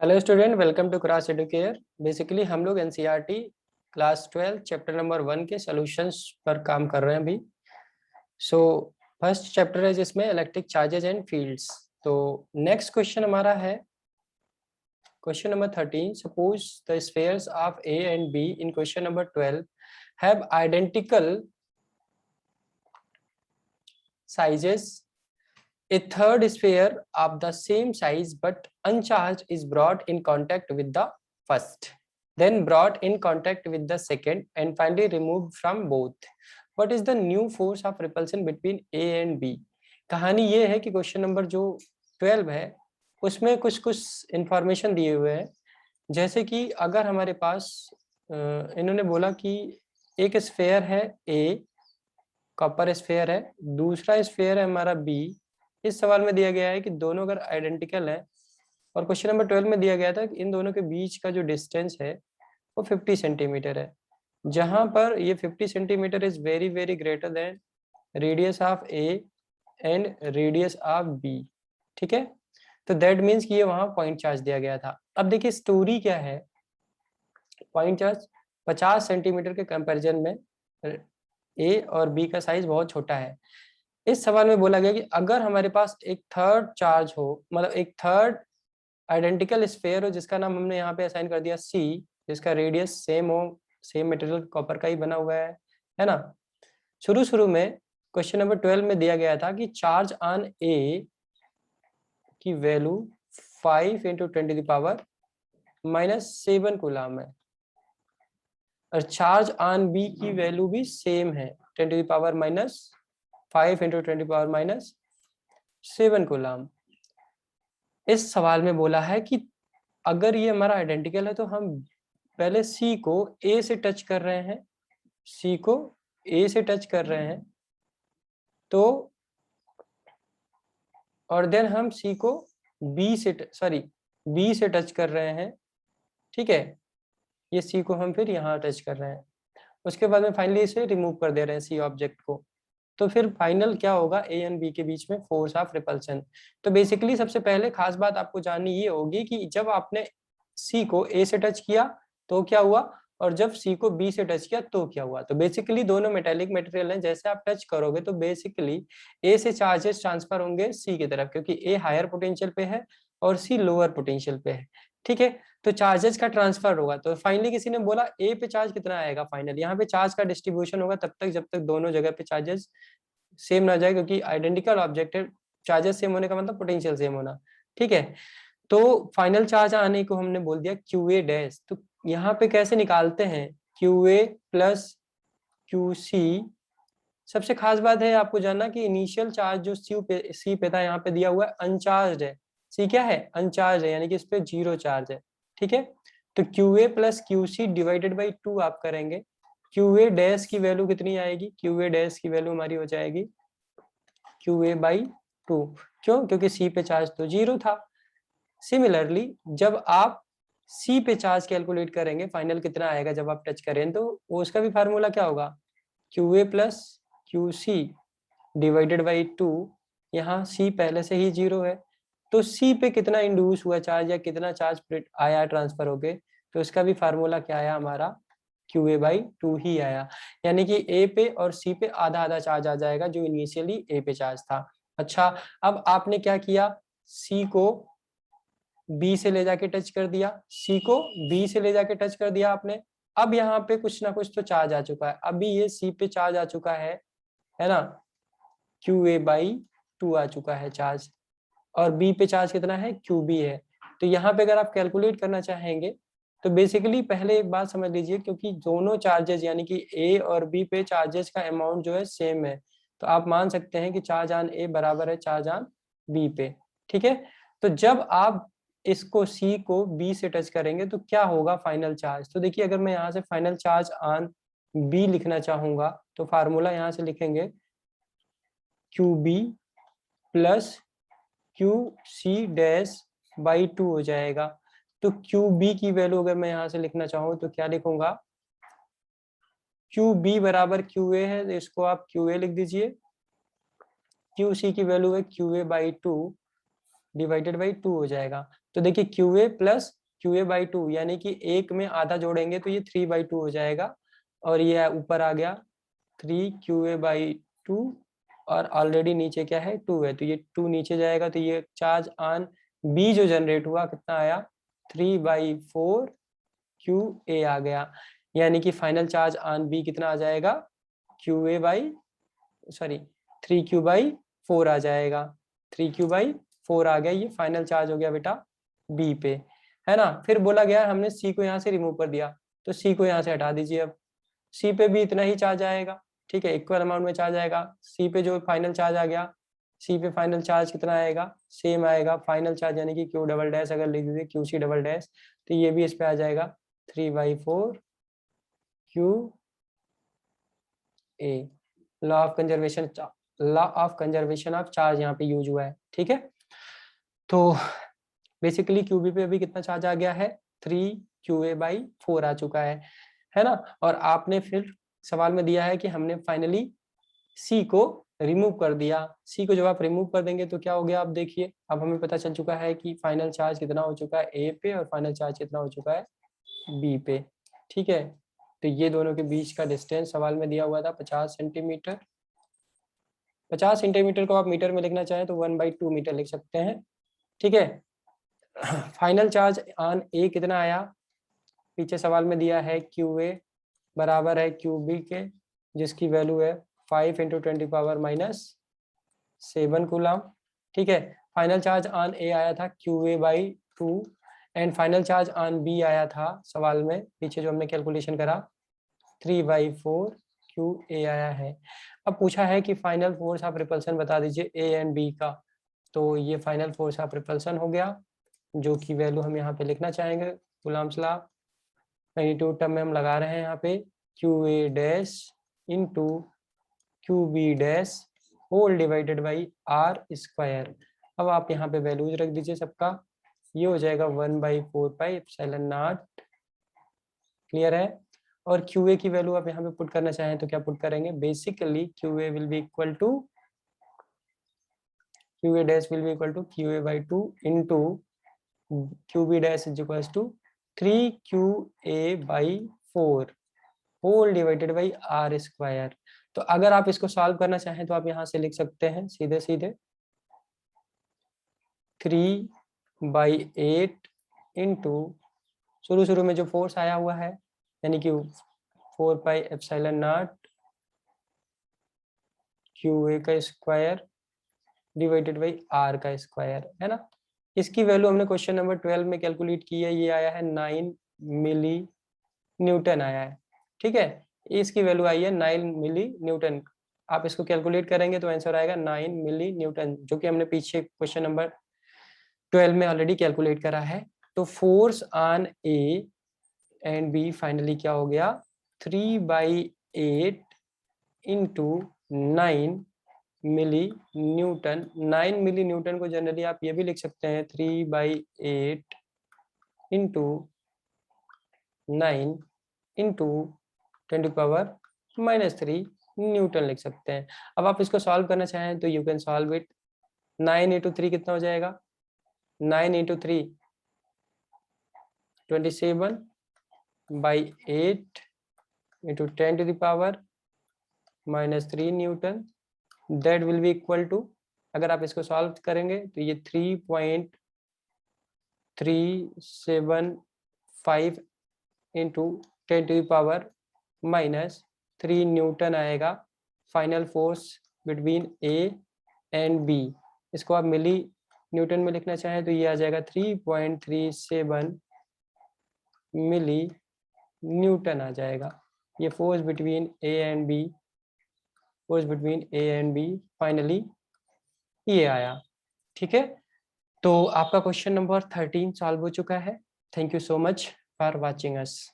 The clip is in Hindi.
Hello student, welcome to class Educare. Basically हम लोग एनसीईआरटी क्लास 12 चैप्टर नंबर 1 के सॉल्यूशंस पर काम कर रहे हैं अभी। सो फर्स्ट चैप्टर है जिसमें इलेक्ट्रिक चार्जेस एंड फील्ड्स। तो नेक्स्ट क्वेश्चन हमारा है question number 13। Suppose the spheres of A and be in question number 12 have identical sizes. A third sphere of the same size but uncharged is brought in contact with the first, then brought in contact with the second, and finally removed from both. What is the new force of repulsion between A and B? कहानी ये है कि क्वेश्चन नंबर जो 12 है उसमें कुछ कुछ इंफॉर्मेशन दिए हुए हैं। जैसे कि अगर हमारे पास इन्होंने बोला कि एक स्फेयर है A, कॉपर स्फेयर है, दूसरा स्फेयर है हमारा B। इस सवाल में दिया गया है कि दोनों अगर आइडेंटिकल है और क्वेश्चन नंबर 12 में दिया गया था कि इन दोनों के बीच का जो डिस्टेंस है वो 50 सेंटीमीटर है, जहां पर ये 50 centimetre is very very greater than radius of A and radius of B. ठीक है, तो दैट मीन्स कि ये वहां पॉइंट चार्ज दिया गया था। अब देखिए स्टोरी क्या है। पॉइंट चार्ज 50 सेंटीमीटर के कंपैरिजन में ए और बी का साइज बहुत छोटा है। इस सवाल में बोला गया कि अगर हमारे पास एक थर्ड चार्ज हो, मतलब एक थर्ड आइडेंटिकल स्फेयर हो जिसका नाम हमने यहाँ पे असाइन कर दिया सी, जिसका रेडियस सेम हो, सेम मटेरियल कॉपर का ही बना हुआ है ना। शुरू शुरू में क्वेश्चन नंबर 12 में दिया गया था कि चार्ज ऑन ए की वैल्यू 5 इंटू 10⁻⁻7 कूलम है, और चार्ज ऑन बी की वैल्यू भी सेम है 10⁻⁻5 इंटू 10⁻⁻7 कूलम। इस सवाल में बोला है कि अगर ये हमारा आइडेंटिकल है तो हम पहले सी को ए से टच कर रहे हैं, सी को ए से टच कर रहे हैं, तो और देन हम सी को बी से बी से टच कर रहे हैं। ठीक है, ये सी को हम फिर यहाँ टच कर रहे हैं, उसके बाद में फाइनली इसे रिमूव कर दे रहे हैं सी ऑब्जेक्ट को। तो फिर फाइनल क्या होगा, ए एंड बी के बीच में फोर्स ऑफ रिपल्शन। तो बेसिकली सबसे पहले खास बात आपको जाननी ये होगी कि जब आपने सी को ए से टच किया तो क्या हुआ, और जब सी को बी से टच किया तो क्या हुआ। तो बेसिकली दोनों मेटेलिक मटेरियल हैं, जैसे आप टच करोगे तो बेसिकली ए से चार्जेस ट्रांसफर होंगे सी की तरफ, क्योंकि ए हायर पोटेंशियल पे है और सी लोअर पोटेंशियल पे है। ठीक है, तो चार्जेस का ट्रांसफर होगा। तो फाइनली किसी ने बोला ए पे चार्ज कितना आएगा, फाइनल यहाँ पे चार्ज का डिस्ट्रीब्यूशन होगा तब तक जब तक दोनों जगह पे चार्जेस सेम ना जाए, क्योंकि आइडेंटिकल ऑब्जेक्ट है, चार्जेस सेम होने का मतलब पोटेंशियल सेम होना। ठीक है, तो फाइनल चार्ज आने को हमने बोल दिया क्यू ए डैश। तो यहाँ पे कैसे निकालते हैं, Q A plus Q C. सबसे खास बात है आपको जानना कि इनिशियल चार्ज जो सी पे था यहाँ पे दिया हुआ है अनचार्ज है। सी क्या है, अनचार्ज है, यानी कि इस पे जीरो चार्ज है। ठीक है, तो Q A plus Q C divided by 2 आप करेंगे। क्यू ए डैश की वैल्यू कितनी आएगी, क्यू ए डैश की वैल्यू हमारी हो जाएगी क्यू ए बाई 2। क्यों, क्योंकि सी पे चार्ज तो जीरो था। सिमिलरली जब आप सी पे चार्ज कैलकुलेट करेंगे फाइनल कितना आएगा जब आप टच करें, तो उसका भी फार्मूला क्या होगा, Q A plus Q C divided by 2। यहाँ सी पहले से ही जीरो है, तो सी पे कितना इंड्यूस हुआ चार्ज या कितना चार्ज आया ट्रांसफर होके, तो इसका भी फार्मूला क्या आया हमारा, क्यू ए बाई 2 ही आया। यानी कि ए पे और सी पे आधा आधा चार्ज आ जाएगा जो इनिशियली ए पे चार्ज था। अच्छा, अब आपने क्या किया, सी को बी से ले जाके टच कर दिया, सी को बी से ले जाके टच कर दिया आपने। अब यहाँ पे कुछ ना कुछ तो चार्ज आ चुका है, अभी ये सी पे चार्ज आ चुका है ना, क्यू ए बाई 2 आ चुका है चार्ज, और बी पे चार्ज कितना है, क्यू बी है। तो यहाँ पे अगर आप कैलकुलेट करना चाहेंगे तो बेसिकली पहले एक बात समझ लीजिए, क्योंकि दोनों चार्जेस यानी कि ए और बी पे चार्जेस का अमाउंट जो है सेम है, तो आप मान सकते हैं कि चार्ज ऑन ए बराबर है चार्ज ऑन बी पे। ठीक है, तो जब आप इसको सी को बी से टच करेंगे तो क्या होगा फाइनल चार्ज। तो देखिए अगर मैं यहाँ से फाइनल चार्ज ऑन बी लिखना चाहूंगा तो फार्मूला यहाँ से लिखेंगे Q B plus Q C dash by 2 हो जाएगा। तो क्यू बी की वैल्यू अगर मैं यहाँ से लिखना चाहूँ तो क्या लिखूंगा, क्यू बी बराबर क्यू ए है, तो इसको आप क्यू ए लिख दीजिए। क्यू सी की वैल्यू है Q A by 2, divided by 2 हो जाएगा। तो देखिए QA प्लस QA बाई 2 यानी कि एक में आधा जोड़ेंगे तो ये 3/2 हो जाएगा और ये ऊपर आ गया 3QA बाई 2 और ऑलरेडी नीचे क्या है 2 है तो ये 2 नीचे जाएगा तो ये चार्ज ऑन B जो जनरेट हुआ कितना आया 3/4 QA आ गया, यानी कि फाइनल चार्ज ऑन B कितना आ जाएगा QA बाई 3Q/4 आ जाएगा, 3Q/4 आ गया, ये फाइनल चार्ज हो गया बेटा B पे, है ना। फिर बोला गया हमने C को यहाँ से रिमूव कर दिया तो C को यहाँ से हटा दीजिए। अब C पे भी इतना ही चार्ज आएगा, ठीक है, इक्वल अमाउंट में चार्ज आएगा। C पे जो फाइनल चार्ज आ गया, C पे फाइनल चार्ज कितना आएगा, सेम आएगा फाइनल चार्ज यानी कि Q डबल डैश अगर लिख दीजिए QC डबल डैश तो ये भी इस पे आ जाएगा 3/4 QA। Law of conservation of charge यहाँ पे यूज हुआ है, ठीक है। तो बेसिकली QB पे अभी कितना चार्ज आ गया है 3QA/4 आ चुका है ना। और आपने फिर सवाल में दिया है कि हमने फाइनली C को रिमूव कर दिया। C को जब आप रिमूव कर देंगे तो क्या हो गया, आप देखिए अब हमें पता चल चुका है कि फाइनल चार्ज कितना हो चुका है A पे और फाइनल चार्ज कितना हो चुका है B पे, ठीक है। तो ये दोनों के बीच का डिस्टेंस सवाल में दिया हुआ था 50 सेंटीमीटर। 50 सेंटीमीटर को आप मीटर में लिखना चाहें तो 1/2 मीटर लिख सकते हैं, ठीक है। फाइनल चार्ज ऑन ए कितना आया, पीछे सवाल में दिया है QA बराबर है QB के, जिसकी वैल्यू है 5 × 10⁻⁷ कूलम, ठीक है। फाइनल चार्ज ऑन ए आया था QA/2 and final charge on B आया था सवाल में पीछे जो हमने कैलकुलेशन करा 3/4 QA आया है। अब पूछा है कि फाइनल फोर्स ऑफ रिपल्सन बता दीजिए A एंड B का, तो ये फाइनल फोर्स ऑफ रिपल्सन हो गया जो कि वैल्यू हम यहाँ पे लिखना चाहेंगे कूलम्स लॉ मैग्नीट्यूड टर्म में हम लगा रहे हैं यहाँ पे QA dash into QB dash whole divided by R square. अब आप यहाँ पे वैल्यूज रख दीजिए सबका, ये हो जाएगा 1/4 पाई एप्सिलॉन नॉट, क्लियर है। और QA की वैल्यू आप यहाँ पे पुट करना चाहें तो क्या पुट करेंगे, basically QA will be equal to QA dash will be equal to QA/2 into QB dash is equal to 3QA/4 whole divided by R square. तो अगर आप इसको सॉल्व करना चाहें तो आप यहाँ से लिख सकते हैं सीधे सीधे 3/8 इंटू शुरू में जो फोर्स आया हुआ है यानी कि 4 पाई एप्सिलॉन नॉट QA का स्क्वायर डिवाइडेड बाई R का स्क्वायर, है ना। इसकी वैल्यू हमने क्वेश्चन नंबर 12 में कैलकुलेट की है, ये आया है 9 मिली न्यूटन आया है, ठीक है। इसकी वैल्यू आई है 9 मिली न्यूटन। आप इसको कैलकुलेट करेंगे तो आंसर आएगा 9 मिली न्यूटन, जो कि हमने पीछे क्वेश्चन नंबर 12 में ऑलरेडी कैलकुलेट करा है। तो force on A and B finally क्या हो गया 3/8 इंटू 9 मिली न्यूटन। 9 मिली न्यूटन को जनरली आप ये भी लिख सकते हैं 3/8 इंटू 9 इंटू 10⁻³ न्यूटन लिख सकते हैं। अब आप इसको सॉल्व करना चाहें तो यू कैन सॉल्व इट। 9 × 3 कितना हो जाएगा, 9 × 3 27/8 into 10⁻³ newton, that will be equal to, अगर आप इसको सॉल्व करेंगे तो ये 3.375 इंटू 10⁻³ न्यूटन आएगा final force between A and B। इसको आप मिली न्यूटन में लिखना चाहें तो ये आ जाएगा 3.37 मिली न्यूटन आ जाएगा। ये force between A and B, force between A and B finally ये आया, ठीक है। तो आपका क्वेश्चन नंबर 13 सॉल्व हो चुका है। Thank you so much for watching us.